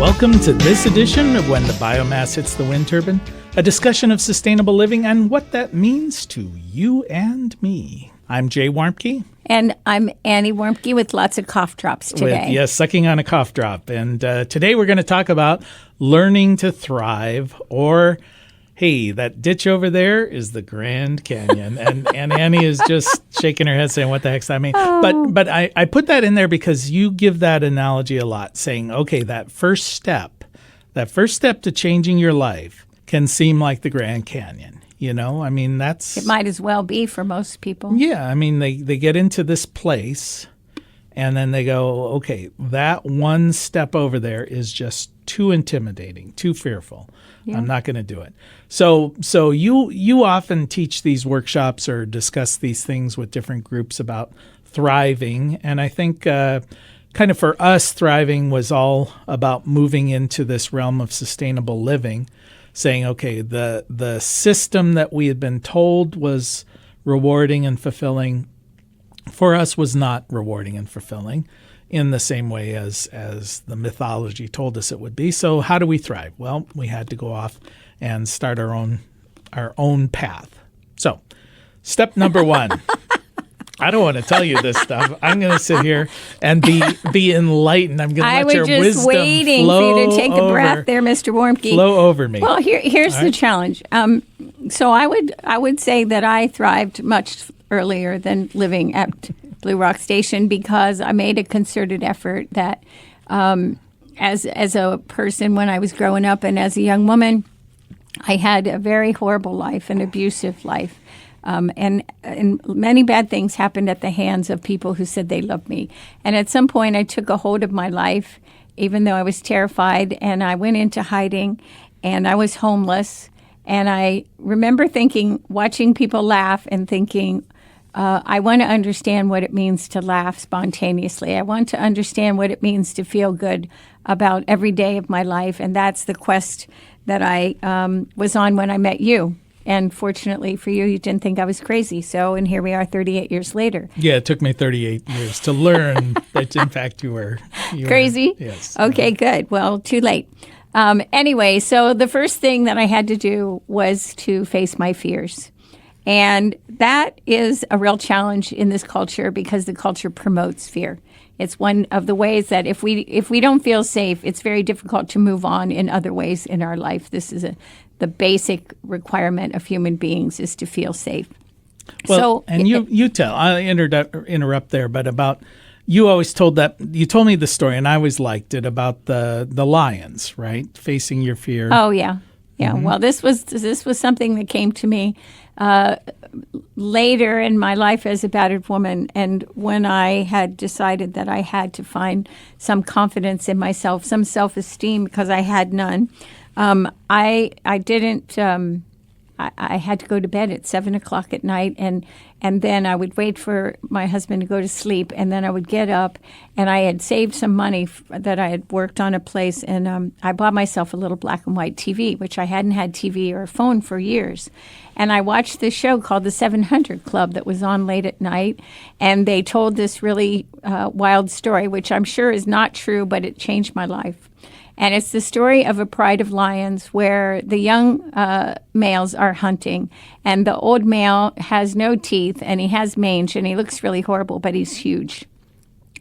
Welcome to this edition of When the Biomass Hits the Wind Turbine, a discussion of sustainable living and what that means to you and me. I'm Jay Warmke. And I'm Annie Warmke with lots of cough drops today. Sucking on a cough drop. And today we're going to talk about learning to thrive, or, hey, that ditch over there is the Grand Canyon. And Annie is just shaking her head saying, what the heck's that mean? Oh. But I put that in there because you give that analogy a lot, saying, okay, that first step to changing your life can seem like the Grand Canyon. You know, I mean, it might as well be for most people. Yeah, I mean, they get into this place and then they go, okay, that one step over there is just too intimidating, too fearful. Yeah. I'm not going to do it. So you often teach these workshops or discuss these things with different groups about thriving. And I think kind of for us, thriving was all about moving into this realm of sustainable living, saying, okay, the system that we had been told was rewarding and fulfilling for us was not rewarding and fulfilling in the same way as the mythology told us it would be. So how do we thrive? Well, we had to go off and start our own path. So step number one. I don't want to tell you this stuff. I'm going to sit here and be enlightened. I'm going to let your wisdom flow. I was just waiting for you to take a breath there, Mr. Warmke. Flow over me. Well, here's the challenge. So I would say that I thrived much earlier than living at Blue Rock Station because I made a concerted effort that as a person when I was growing up and as a young woman, I had a very horrible life, an abusive life. And many bad things happened at the hands of people who said they loved me. And at some point, I took a hold of my life, even though I was terrified, and I went into hiding, and I was homeless. And I remember watching people laugh and thinking, I want to understand what it means to laugh spontaneously. I want to understand what it means to feel good about every day of my life. And that's the quest that I was on when I met you. And fortunately for you, you didn't think I was crazy. And here we are 38 years later. Yeah, it took me 38 years to learn that, in fact, you were crazy? Yes. Okay, good. Well, too late. Anyway, so the first thing that I had to do was to face my fears. And that is a real challenge in this culture because the culture promotes fear. It's one of the ways that if we don't feel safe, it's very difficult to move on in other ways in our life. This is the basic requirement of human beings is to feel safe. Well, you tell. I'll interrupt there, but about you always told me the story, and I always liked it about the lions, right? Facing your fear. Oh yeah. Mm-hmm. Well, this was something that came to me later in my life as a battered woman, and when I had decided that I had to find some confidence in myself, some self-esteem because I had none. I didn't. I had to go to bed at 7:00 at night, and then I would wait for my husband to go to sleep, and then I would get up, and I had saved some money that I had worked on a place, and I bought myself a little black and white TV, which I hadn't had TV or a phone for years, and I watched this show called The 700 Club that was on late at night, and they told this really wild story, which I'm sure is not true, but it changed my life. And it's the story of a pride of lions where the young males are hunting, and the old male has no teeth, and he has mange, and he looks really horrible, but he's huge.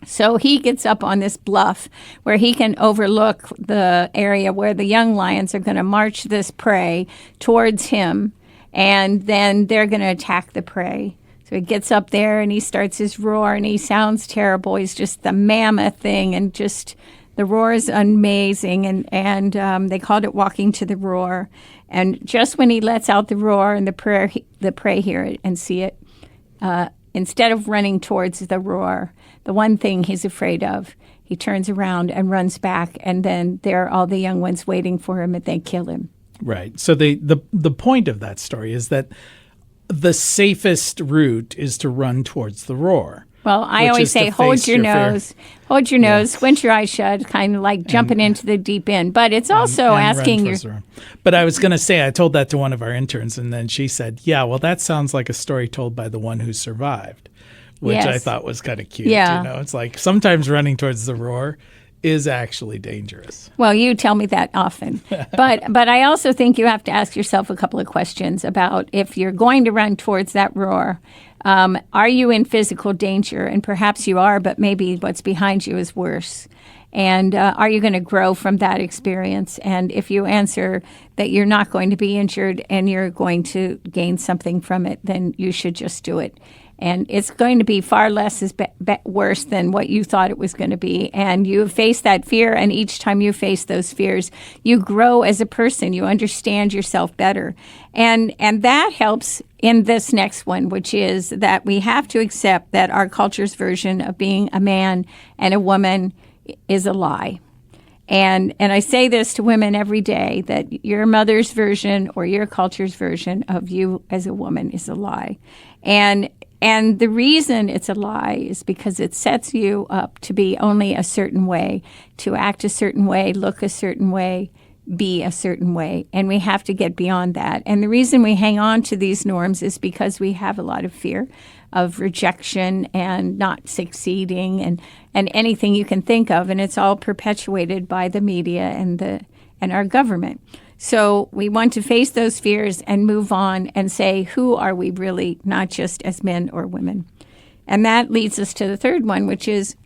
So he gets up on this bluff where he can overlook the area where the young lions are going to march this prey towards him, and then they're going to attack the prey. So he gets up there, and he starts his roar, and he sounds terrible. He's just the mammoth thing, and just... The roar is amazing, and they called it walking to the roar. And just when he lets out the roar and the prey hear it and see it, instead of running towards the roar, the one thing he's afraid of, he turns around and runs back, and then there are all the young ones waiting for him, and they kill him. Right. So the point of that story is that the safest route is to run towards the roar. Well, I always say hold your nose, squint your eyes shut, kind of like jumping into the deep end. But it's also asking your... But I was going to say, I told that to one of our interns, and then she said, yeah, well, that sounds like a story told by the one who survived, which I thought was kind of cute. Yeah. You know, it's like sometimes running towards the roar is actually dangerous. Well, you tell me that often. But I also think you have to ask yourself a couple of questions about if you're going to run towards that roar, are you in physical danger? And perhaps you are, but maybe what's behind you is worse. And are you going to grow from that experience? And if you answer that you're not going to be injured and you're going to gain something from it, then you should just do it. And it's going to be far less worse than what you thought it was going to be. And you face that fear, and each time you face those fears, you grow as a person. You understand yourself better. And that helps in this next one, which is that we have to accept that our culture's version of being a man and a woman is a lie. And I say this to women every day, that your mother's version or your culture's version of you as a woman is a lie. And the reason it's a lie is because it sets you up to be only a certain way, to act a certain way, look a certain way, be a certain way. And we have to get beyond that. And the reason we hang on to these norms is because we have a lot of fear of rejection and not succeeding and anything you can think of. And it's all perpetuated by the media and our government. So we want to face those fears and move on and say, who are we really, not just as men or women? And that leads us to the third one, which is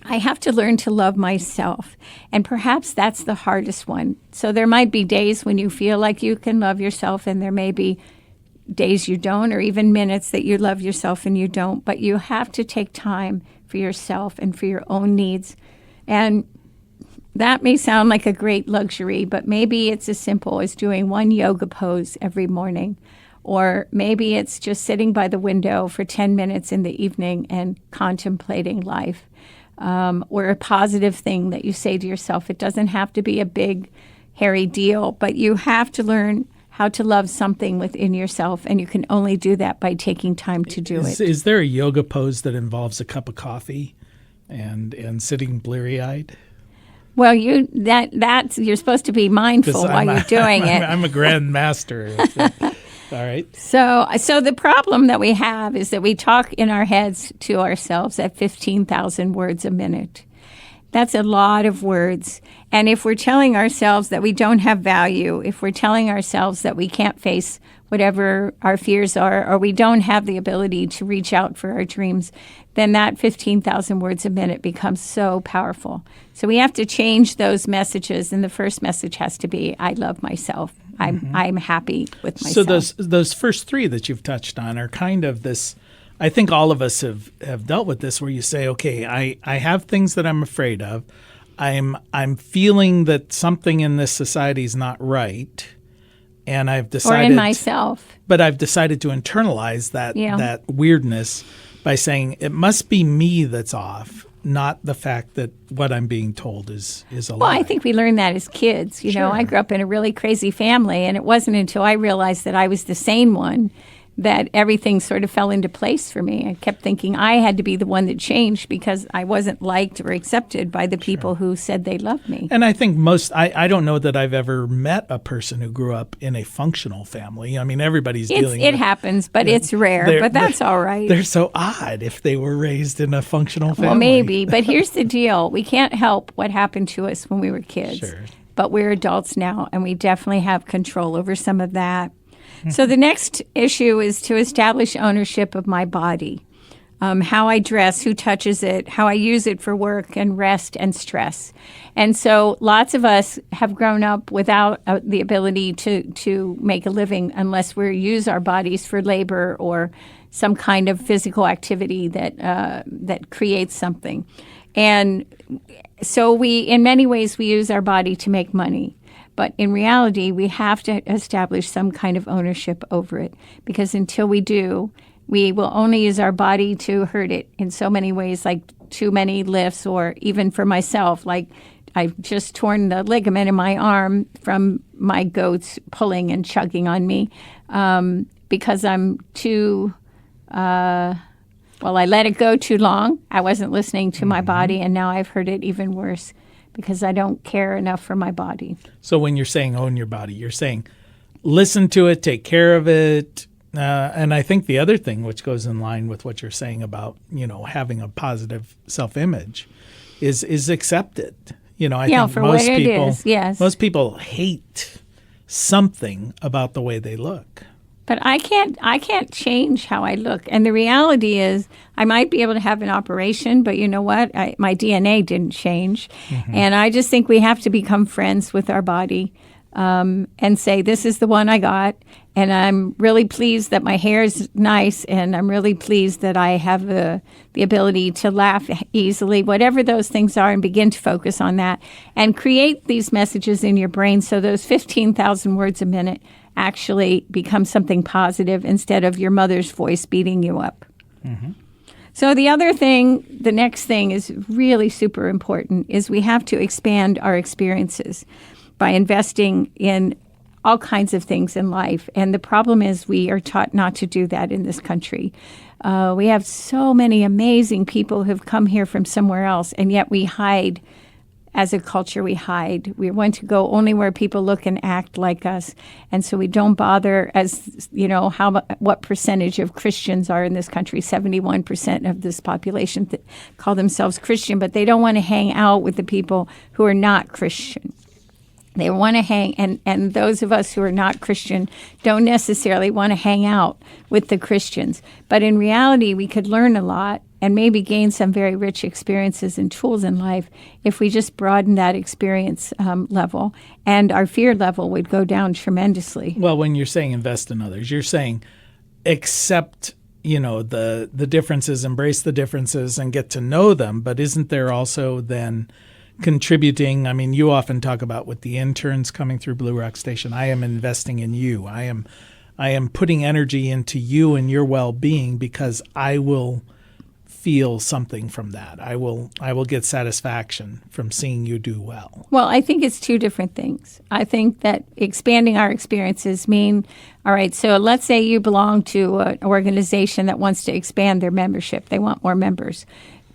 I have to learn to love myself. And perhaps that's the hardest one. So there might be days when you feel like you can love yourself, and there may be days you don't, or even minutes that you love yourself and you don't. But you have to take time for yourself and for your own needs. And that may sound like a great luxury, but maybe it's as simple as doing one yoga pose every morning. Or maybe it's just sitting by the window for 10 minutes in the evening and contemplating life. Or a positive thing that you say to yourself. It doesn't have to be a big, hairy deal, but you have to learn how to love something within yourself, and you can only do that by taking time to do it. Is there a yoga pose that involves a cup of coffee and sitting bleary-eyed? Well, that's you're supposed to be mindful while you're doing it. I'm a grand master. All right. So the problem that we have is that we talk in our heads to ourselves at 15,000 words a minute. That's a lot of words. And if we're telling ourselves that we don't have value, if we're telling ourselves that we can't face whatever our fears are, or we don't have the ability to reach out for our dreams, then that 15,000 words a minute becomes so powerful. So we have to change those messages, and the first message has to be, I love myself. I'm happy with myself. So those first three that you've touched on are kind of this, I think all of us have dealt with this, where you say, okay, I have things that I'm afraid of. I'm feeling that something in this society is not right. And I've decided, or in myself, but I've decided to internalize that weirdness by saying it must be me that's off, not the fact that what I'm being told is a lie. Well, I think we learned that as kids. You know, I grew up in a really crazy family, and it wasn't until I realized that I was the sane one that everything sort of fell into place for me. I kept thinking I had to be the one that changed because I wasn't liked or accepted by the people who said they loved me. And I think I don't know that I've ever met a person who grew up in a functional family. I mean, everybody's dealing with it. It happens, but it's rare, but that's all right. They're so odd if they were raised in a functional family. Well, maybe, but here's the deal. We can't help what happened to us when we were kids. Sure. But we're adults now, and we definitely have control over some of that. So the next issue is to establish ownership of my body, how I dress, who touches it, how I use it for work and rest and stress. And so lots of us have grown up without the ability to make a living unless we use our bodies for labor or some kind of physical activity that creates something. And so in many ways, we use our body to make money. But in reality, we have to establish some kind of ownership over it, because until we do, we will only use our body to hurt it in so many ways, like too many lifts, or even for myself, like I've just torn the ligament in my arm from my goats pulling and chugging on me because I'm too, I let it go too long. I wasn't listening to my body, and now I've hurt it even worse, because I don't care enough for my body. So when you're saying own your body, you're saying listen to it, take care of it. And I think the other thing, which goes in line with what you're saying about, having a positive self-image, is accepted. I Yeah, think for what it is, yes. most people hate something about the way they look. But I can't change how I look. And the reality is I might be able to have an operation, but you know what? My DNA didn't change. And I just think we have to become friends with our body and say, this is the one I got. And I'm really pleased that my hair is nice. And I'm really pleased that I have the ability to laugh easily, whatever those things are, and begin to focus on that and create these messages in your brain so those 15,000 words a minute actually become something positive instead of your mother's voice beating you up. So the next thing is really super important, is we have to expand our experiences by investing in all kinds of things in life. And the problem is we are taught not to do that in this country. We have so many amazing people who've come here from somewhere else, and yet we hide. As a culture, we hide. We want to go only where people look and act like us. And so we don't bother, as what percentage of Christians are in this country. 71% of this population call themselves Christian, but they don't want to hang out with the people who are not Christian. They want to hang, and those of us who are not Christian don't necessarily want to hang out with the Christians. But in reality, we could learn a lot and maybe gain some very rich experiences and tools in life if we just broaden that experience level, and our fear level would go down tremendously. Well, when you're saying invest in others, you're saying accept, the differences, embrace the differences, and get to know them. But isn't there also then contributing? I mean, you often talk about with the interns coming through Blue Rock Station, I am investing in you. I am putting energy into you and your well-being because I will feel something from that. I will get satisfaction from seeing you do well. Well, I think it's two different things. I think that expanding our experiences mean, all right, so let's say you belong to an organization that wants to expand their membership. They want more members.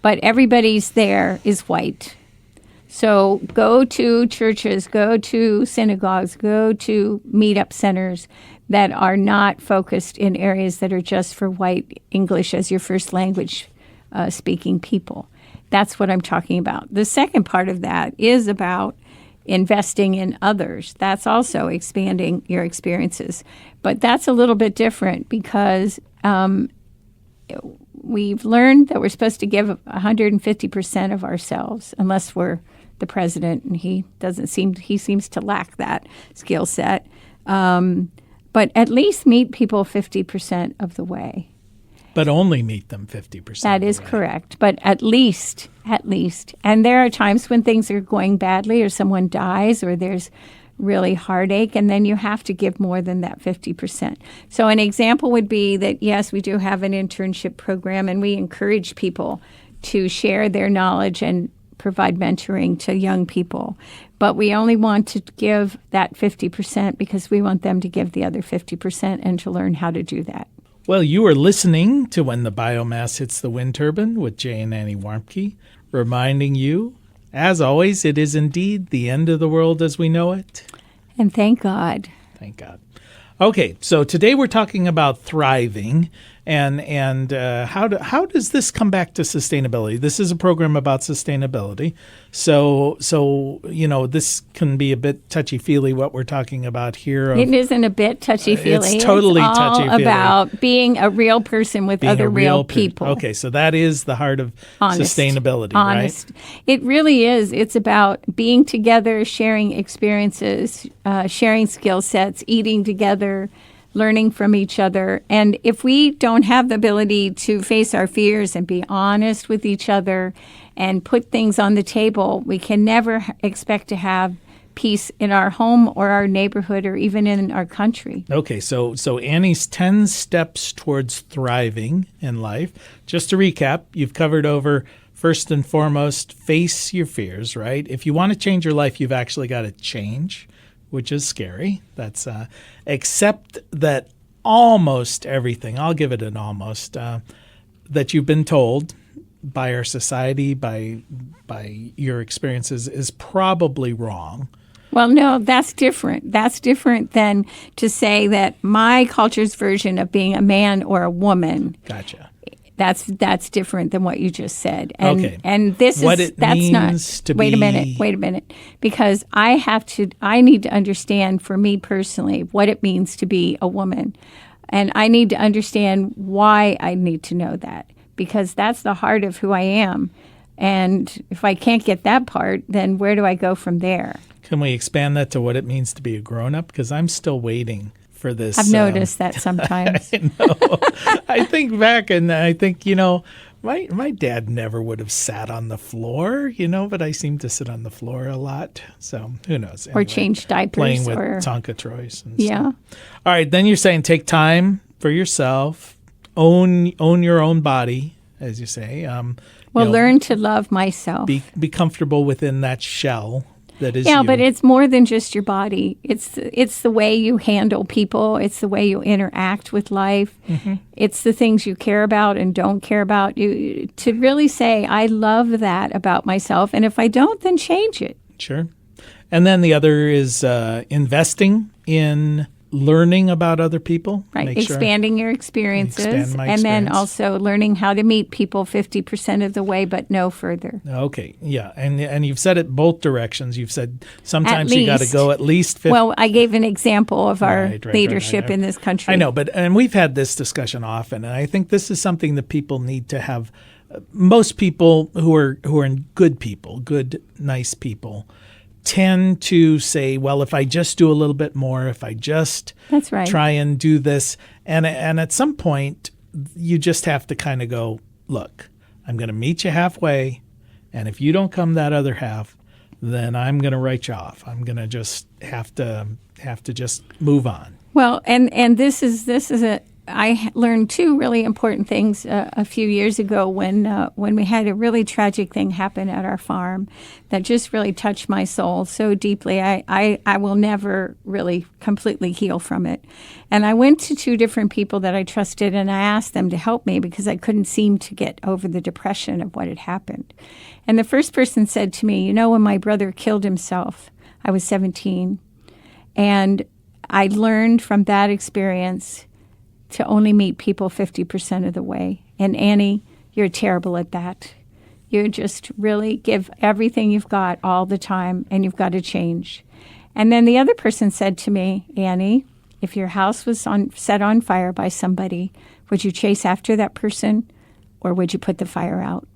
But everybody's there is white. So go to churches, go to synagogues, go to meetup centers that are not focused in areas that are just for white English as your first language speaking people. That's what I'm talking about. The second part of that is about investing in others. That's also expanding your experiences. But that's a little bit different because we've learned that we're supposed to give 150% of ourselves, unless we're the president, and he seems to lack that skill set. But at least meet people 50% of the way. But only meet them 50%. That is correct. But at least. And there are times when things are going badly or someone dies or there's really heartache, and then you have to give more than that 50%. So an example would be that, yes, we do have an internship program, and we encourage people to share their knowledge and provide mentoring to young people. But we only want to give that 50% because we want them to give the other 50% and to learn how to do that. Well, you are listening to When the Biomass Hits the Wind Turbine with Jay and Annie Warmke, reminding you, as always, it is indeed the end of the world as we know it. And thank God. Thank God. Okay, so today we're talking about thriving, and how does this come back to sustainability? This is a program about sustainability, so this can be a bit touchy-feely what we're talking about here. It isn't a bit touchy-feely. It's totally all touchy-feely. About being a real person with Being other real people. Okay, so that is the heart of sustainability, honest. Right? It really is. It's about being together, sharing experiences, sharing skill sets, eating together, learning from each other. And if we don't have the ability to face our fears and be honest with each other and put things on the table, we can never expect to have peace in our home or our neighborhood or even in our country. Okay, so Annie's 10 steps towards thriving in life. Just to recap, you've covered over, first and foremost, face your fears, right? If you want to change your life, you've actually got to change, which is scary. That's accept that almost everything, I'll give it an almost, that you've been told by our society, by your experiences, is probably wrong. Well, no, that's different. That's different than to say that my culture's version of being a man or a woman. Gotcha. That's different than what you just said. And, Okay. And this What is it that's means not. to Wait a be- minute, because I need to understand for me personally what it means to be a woman, and I need to understand why I need to know that, because that's the heart of who I am. And if I can't get that part, then where do I go from there? Can we expand that to what it means to be a grown-up? Because I'm still waiting for this. I've noticed that sometimes. I think back, and I think, my dad never would have sat on the floor, but I seem to sit on the floor a lot. So who knows? Or change diapers. Playing with or, Tonka Troys. And Yeah. stuff. All right, then you're saying take time for yourself, own your own body, as you say. Well, learn to love myself. Be comfortable within that shell that is Yeah, you. but it's more than just your body. It's the way you handle people. It's the way you interact with life. Mm-hmm. It's the things you care about and don't care about. You to really say, I love that about myself, and if I don't, then change it. Sure. And then the other is investing in learning about other people. Right, Make sure- expanding your experiences, Expand my and then experience. also learning how to meet people 50% of the way, but no further. Okay, yeah, and you've said it both directions. You've said sometimes you got to least. go at least 50. Well, I gave an example of our Right, leadership right. in this country. I know, and we've had this discussion often, and I think this is something that people need to have. Most people who are good people, good, nice people, tend to say, well, if I just do a little bit more, if I just That's right. try and do this, and at some point, you just have to kind of go, look, I'm going to meet you halfway, and if you don't come that other half, then I'm going to write you off. I'm going to just have to just move on. Well, and this is I learned two really important things a few years ago when we had a really tragic thing happen at our farm that just really touched my soul so deeply. I will never really completely heal from it. And I went to two different people that I trusted, and I asked them to help me because I couldn't seem to get over the depression of what had happened. And the first person said to me, when my brother killed himself, I was 17, and I learned from that experience to only meet people 50% of the way. And Annie, you're terrible at that. You just really give everything you've got all the time, and you've got to change. And then the other person said to me, Annie, if your house was set on fire by somebody, would you chase after that person, or would you put the fire out?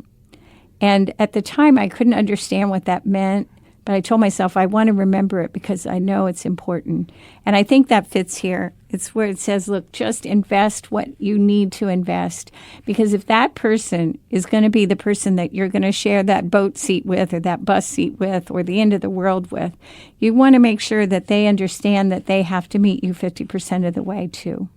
And at the time, I couldn't understand what that meant. But I told myself I want to remember it because I know it's important. And I think that fits here. It's where it says, look, just invest what you need to invest. Because if that person is going to be the person that you're going to share that boat seat with or that bus seat with or the end of the world with, you want to make sure that they understand that they have to meet you 50% of the way too.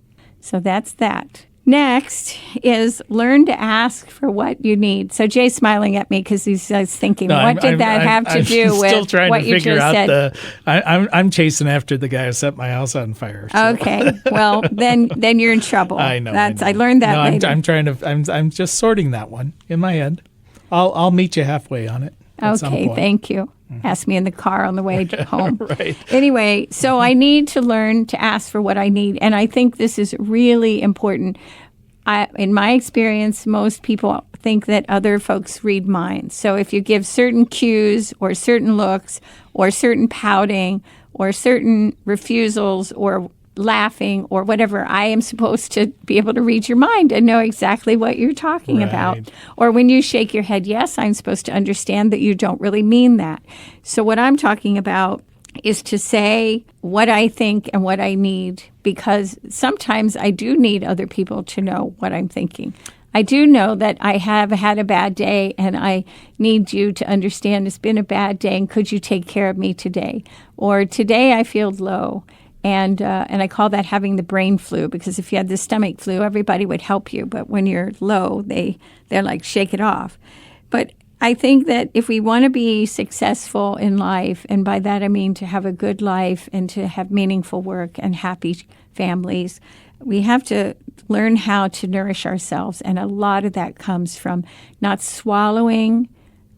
So that's that. Next is learn to ask for what you need. So Jay's smiling at me because he's thinking, what did that have to do with still trying what to you figure just out said? I'm chasing after the guy who set my house on fire. So. Okay, well then you're in trouble. I know. I learned that later. I'm just sorting that one in my head. I'll meet you halfway on it. At some Okay, point. thank you. Ask me in the car on the way home. Right. Anyway, so I need to learn to ask for what I need. And I think this is really important. In my experience, most people think that other folks read minds. So if you give certain cues or certain looks or certain pouting or certain refusals or laughing or whatever, I am supposed to be able to read your mind and know exactly what you're talking about. Right. Or when you shake your head yes, I'm supposed to understand that you don't really mean that. So what I'm talking about is to say what I think and what I need, because sometimes I do need other people to know what I'm thinking. I do know that I have had a bad day and I need you to understand it's been a bad day and could you take care of me today? Or today I feel low. And I call that having the brain flu, because if you had the stomach flu, everybody would help you. But when you're low, they're like, shake it off. But I think that if we want to be successful in life, and by that I mean to have a good life and to have meaningful work and happy families, we have to learn how to nourish ourselves. And a lot of that comes from not swallowing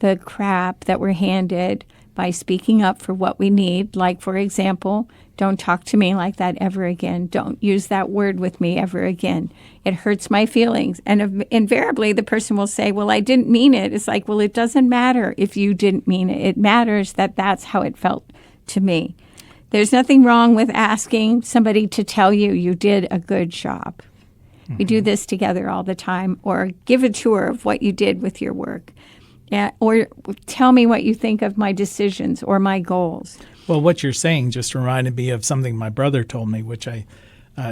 the crap that we're handed, by speaking up for what we need. Like, for example, don't talk to me like that ever again. Don't use that word with me ever again. It hurts my feelings. And invariably, the person will say, well, I didn't mean it. It's like, well, it doesn't matter if you didn't mean it. It matters that that's how it felt to me. There's nothing wrong with asking somebody to tell you you did a good job. Mm-hmm. We do this together all the time. Or give a tour of what you did with your work. Or tell me what you think of my decisions or my goals. Well, what you're saying just reminded me of something my brother told me, which I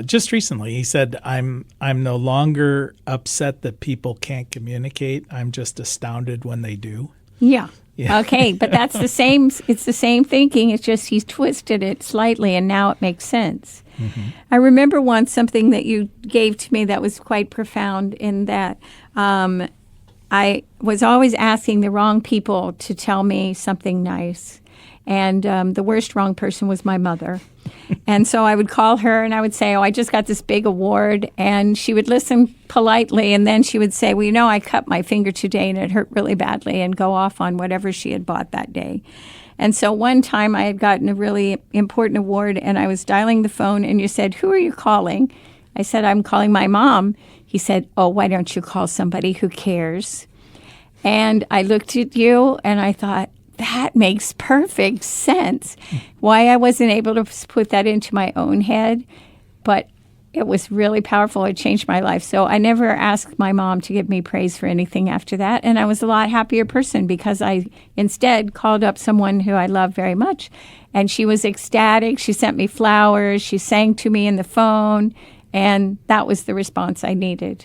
just recently. He said, I'm no longer upset that people can't communicate. I'm just astounded when they do. Yeah. Okay, but that's the same. It's the same thinking. It's just he's twisted it slightly, and now it makes sense. Mm-hmm. I remember once something that you gave to me that was quite profound in that I was always asking the wrong people to tell me something nice. And the worst wrong person was my mother. And so I would call her and I would say, oh, I just got this big award. And she would listen politely. And then she would say, well, you know, I cut my finger today and it hurt really badly, and go off on whatever she had bought that day. And so one time I had gotten a really important award and I was dialing the phone and you said, who are you calling? I said, I'm calling my mom. He said, oh, why don't you call somebody who cares? And I looked at you and I thought, that makes perfect sense. Why I wasn't able to put that into my own head, but it was really powerful. It changed my life. So I never asked my mom to give me praise for anything after that. And I was a lot happier person because I instead called up someone who I love very much. And she was ecstatic. She sent me flowers. She sang to me in the phone. And that was the response I needed.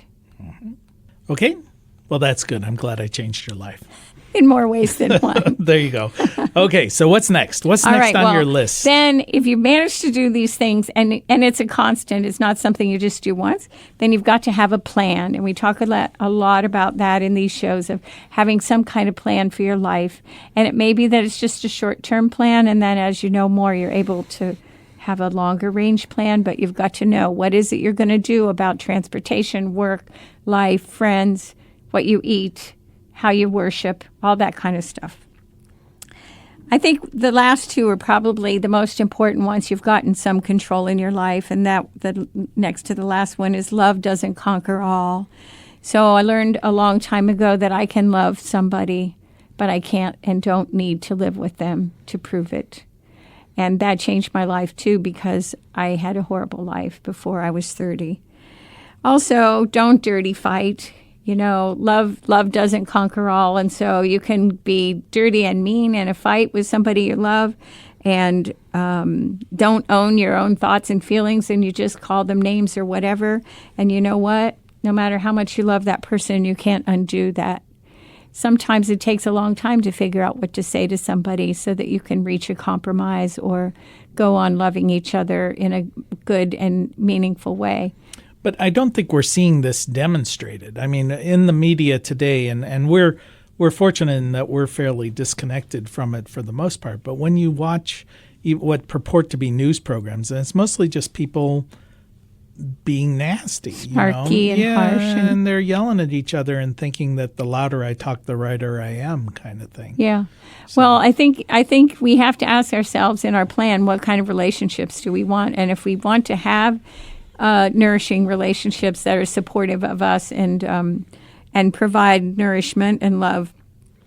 Okay. Well, that's good. I'm glad I changed your life. In more ways than one. There you go. Okay, so what's next? What's next on your list? Then if you manage to do these things, and it's a constant, it's not something you just do once, then you've got to have a plan. And we talk a lot about that in these shows, of having some kind of plan for your life. And it may be that it's just a short-term plan, and then as you know more, you're able to have a longer range plan, but you've got to know what is it you're going to do about transportation, work, life, friends, what you eat, how you worship, all that kind of stuff. I think the last two are probably the most important once you've gotten some control in your life, and that the next to the last one is love doesn't conquer all. So I learned a long time ago that I can love somebody, but I can't and don't need to live with them to prove it. And that changed my life too, because I had a horrible life before I was 30. Also, don't dirty fight. You know, love doesn't conquer all, and so you can be dirty and mean in a fight with somebody you love, and don't own your own thoughts and feelings, and you just call them names or whatever. And you know what? No matter how much you love that person, you can't undo that. Sometimes it takes a long time to figure out what to say to somebody so that you can reach a compromise or go on loving each other in a good and meaningful way. But I don't think we're seeing this demonstrated. I mean, in the media today, and we're fortunate in that we're fairly disconnected from it for the most part. But when you watch what purport to be news programs, and it's mostly just people being nasty, snarky and harsh, and they're yelling at each other and thinking that the louder I talk, the righter I am, kind of thing. Yeah. So. Well, I think we have to ask ourselves in our plan, what kind of relationships do we want, and if we want to have nourishing relationships that are supportive of us and provide nourishment and love,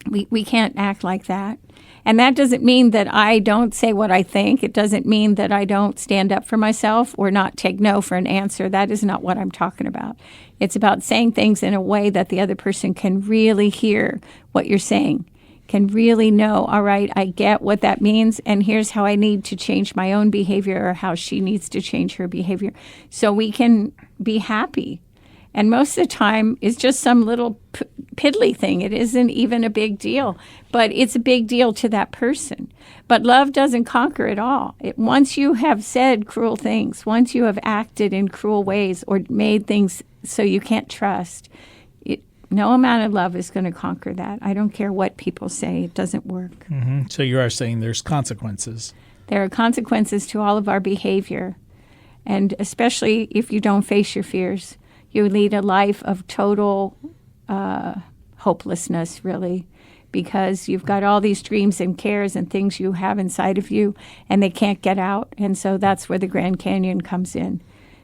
we can't act like that. And that doesn't mean that I don't say what I think. It doesn't mean that I don't stand up for myself or not take no for an answer. That is not what I'm talking about. It's about saying things in a way that the other person can really hear what you're saying, can really know, all right, I get what that means, and here's how I need to change my own behavior or how she needs to change her behavior so we can be happy. And most of the time, it's just some little piddly thing. It isn't even a big deal, but it's a big deal to that person. But love doesn't conquer it all. Once you have said cruel things, once you have acted in cruel ways or made things so you can't trust, no amount of love is going to conquer that. I don't care what people say. It doesn't work. Mm-hmm. So you are saying there's consequences. There are consequences to all of our behavior, and especially if you don't face your fears. You lead a life of total hopelessness, really, because you've got all these dreams and cares and things you have inside of you, and they can't get out. And so that's where the Grand Canyon comes in.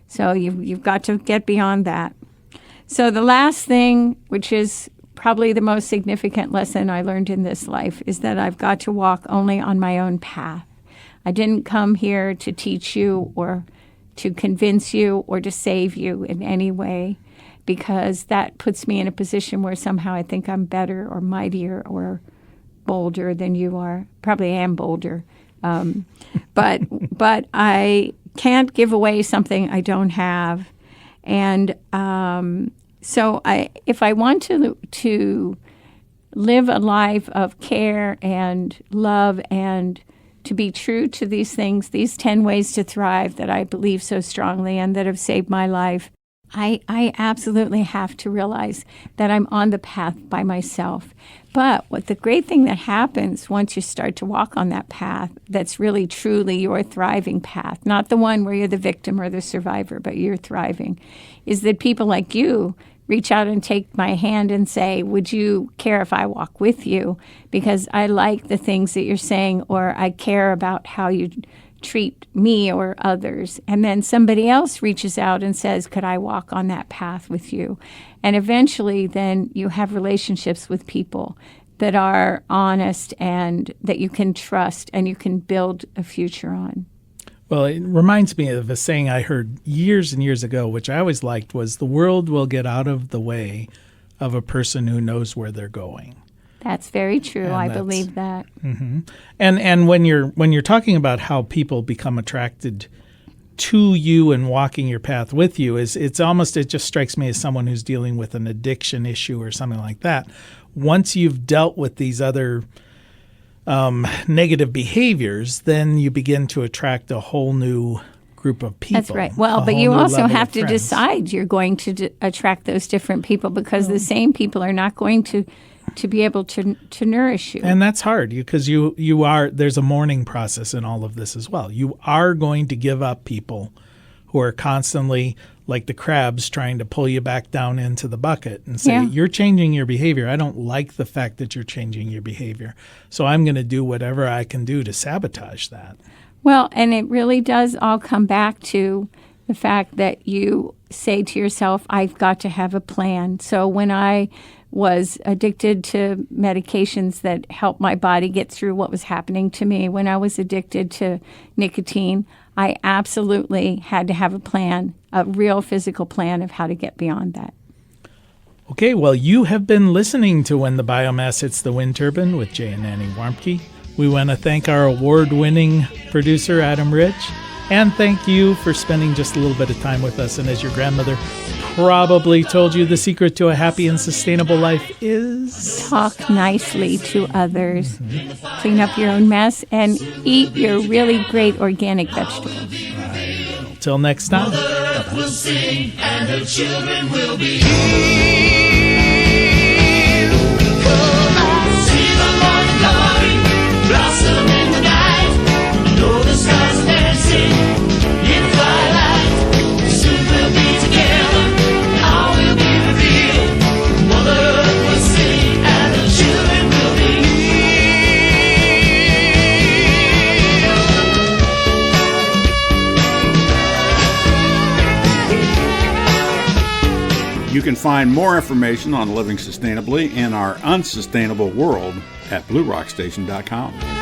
So you've got to get beyond that. So the last thing, which is probably the most significant lesson I learned in this life, is that I've got to walk only on my own path. I didn't come here to teach you or to convince you or to save you in any way, because that puts me in a position where somehow I think I'm better or mightier or bolder than you are. Probably am bolder. But I can't give away something I don't have. And so if I want to live a life of care and love and to be true to these things, these 10 ways to thrive that I believe so strongly and that have saved my life, I absolutely have to realize that I'm on the path by myself. But what the great thing that happens once you start to walk on that path that's really truly your thriving path, not the one where you're the victim or the survivor, but you're thriving, is that people like you reach out and take my hand and say, would you care if I walk with you? Because I like the things that you're saying, or I care about how you treat me or others. And then somebody else reaches out and says, could I walk on that path with you? And eventually then you have relationships with people that are honest and that you can trust and you can build a future on. Well, it reminds me of a saying I heard years and years ago, which I always liked, was the world will get out of the way of a person who knows where they're going. That's very true. I believe that. Mm-hmm. And when you're talking about how people become attracted to you and walking your path with you, it just strikes me as someone who's dealing with an addiction issue or something like that. Once you've dealt with these other negative behaviors, then you begin to attract a whole new group of people. That's right. Well, but you also have to decide you're going to attract those different people, because the same people are not going to be able to nourish you. And that's hard because there's a mourning process in all of this as well. You are going to give up people who are constantly, like the crabs, trying to pull you back down into the bucket and say, you're changing your behavior. I don't like the fact that you're changing your behavior. So I'm going to do whatever I can do to sabotage that. Well, and it really does all come back to the fact that you say to yourself, I've got to have a plan. So when I was addicted to medications that helped my body get through what was happening to me, when I was addicted to nicotine, I absolutely had to have a plan, a real physical plan of how to get beyond that. Okay, well, you have been listening to When the Biomass Hits the Wind Turbine with Jay and Annie Warmke. We want to thank our award-winning producer, Adam Rich, and thank you for spending just a little bit of time with us. And as your grandmother probably told you, the secret to a happy and sustainable life is talk nicely to others, clean up your own mess, and eat your really great organic vegetables. Till next time. Mother Earth will sing and her children will be healed. Come out, see the morning glory blossom in the night. Know the stars are dancing in the twilight. Soon we'll be together, all will be revealed. Mother Earth will sing and her children will be You can find more information on living sustainably in our unsustainable world at bluerockstation.com.